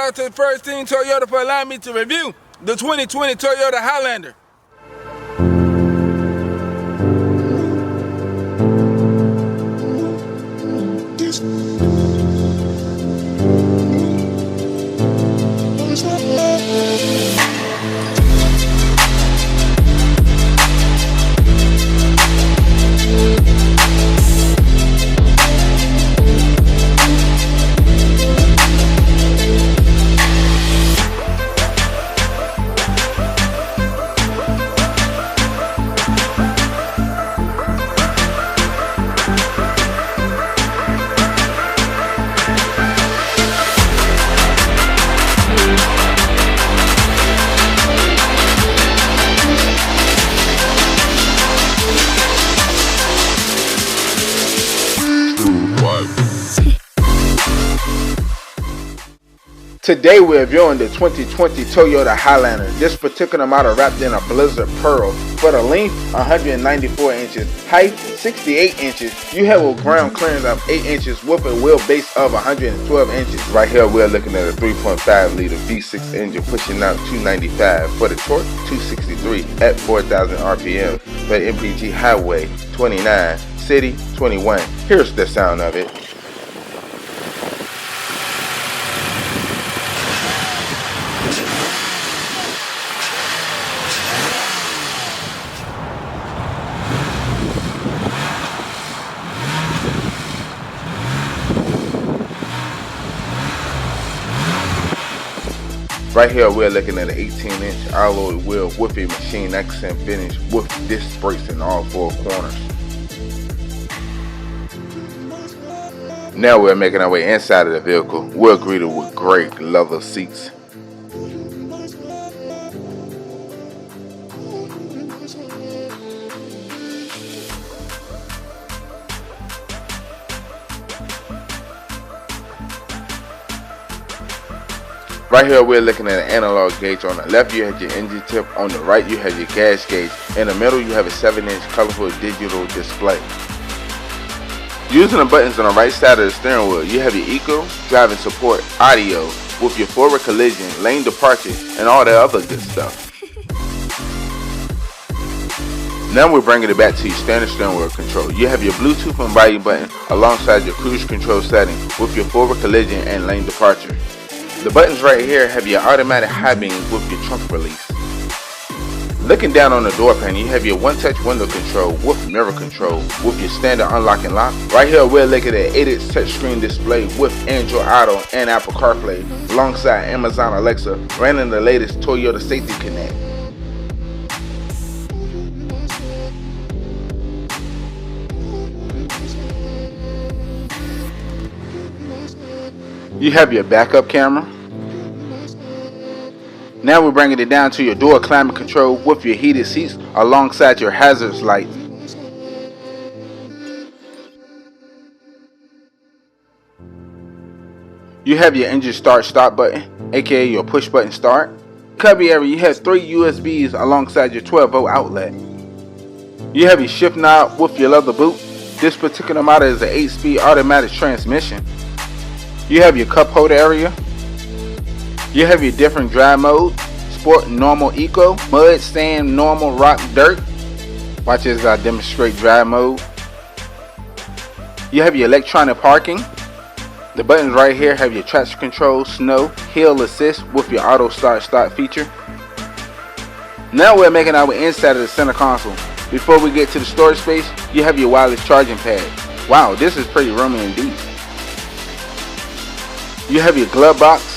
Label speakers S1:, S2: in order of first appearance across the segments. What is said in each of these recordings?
S1: out to the first team Toyota for allowing me to review the 2020 Toyota Highlander.
S2: Today we're viewing the 2020 Toyota Highlander. This particular model wrapped in a Blizzard Pearl. For the length, 194 inches, height 68 inches. You have a ground clearance of 8 inches with a wheelbase of 112 inches. Right here we're looking at a 3.5 liter V6 engine pushing out 295. For the torque, 263 at 4,000 RPM. For the MPG highway, 29. City, 21. Here's the sound of it. Right here we're looking at an 18-inch alloy wheel with a machine accent finish with disc brakes in all four corners. Now we're making our way inside of the vehicle. We're greeted with great leather seats. Right here we're looking at an analog gauge. On the left you have your engine tip, on the right you have your gas gauge, in the middle you have a 7-inch colorful digital display. Using the buttons on the right side of the steering wheel, you have your eco, driving support, audio, with your forward collision, lane departure, and all that other good stuff. Now we're bringing it back to your standard steering wheel control. You have your Bluetooth and volume button alongside your cruise control setting with your forward collision and lane departure. The buttons right here have your automatic high beams with your trunk release. Looking down on the door panel, you have your one-touch window control with mirror control with your standard unlock and lock. Right here we're looking at an 8-inch touchscreen display with Android Auto and Apple CarPlay alongside Amazon Alexa, running the latest Toyota Safety Connect. You have your backup camera. Now we're bringing it down to your door climate control with your heated seats alongside your hazards light. You have your engine start stop button, aka your push button start. Cubby area, you have 3 USBs alongside your 12-volt outlet. You have your shift knob with your leather boot. This particular model is an 8-speed automatic transmission. You have your cup holder area. You have your different drive modes: sport, normal, eco, mud, sand, normal, rock, dirt. Watch as I demonstrate drive mode. You have your electronic parking. The buttons right here have your traction control, snow, hill assist with your auto start feature. Now we're making our way inside of the center console. Before we get to the storage space, you have your wireless charging pad. Wow, this is pretty roomy indeed. You have your glove box.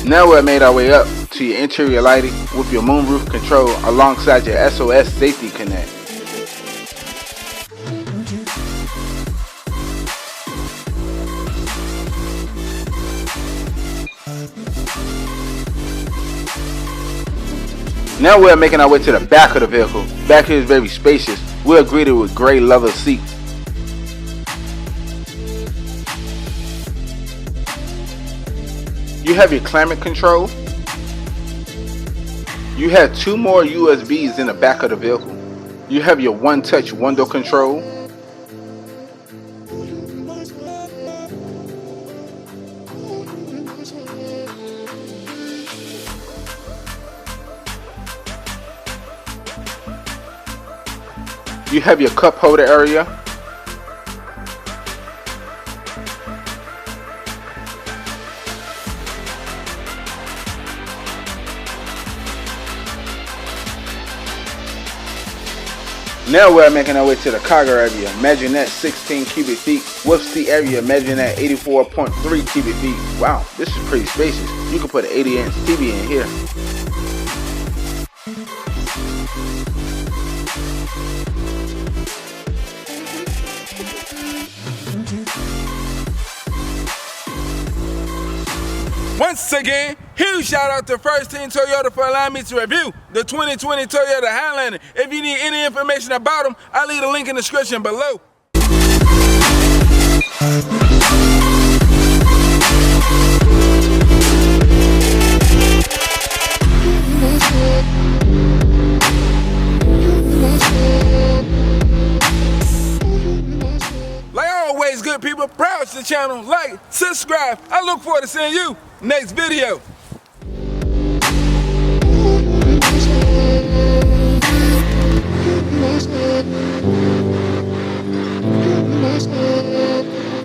S2: Now we've made our way up to your interior lighting with your moonroof control alongside your SOS Safety Connect. Now we're making our way to the back of the vehicle. Back here is very spacious. We're greeted with gray leather seats. You have your climate control. You have 2 more USBs in the back of the vehicle. You have your one-touch window control. You have your cup holder area. Now we're making our way to the cargo area. Imagine that 16 cubic feet. With seat area, imagine that 84.3 cubic feet. Wow, this is pretty spacious. You can put an 80-inch TV in here.
S1: Once again, huge shout out to First Team Toyota for allowing me to review the 2020 Toyota Highlander. If you need any information about them, I'll leave a link in the description below. Like always, good people, proud to the channel, like, subscribe. I look forward to seeing you next video.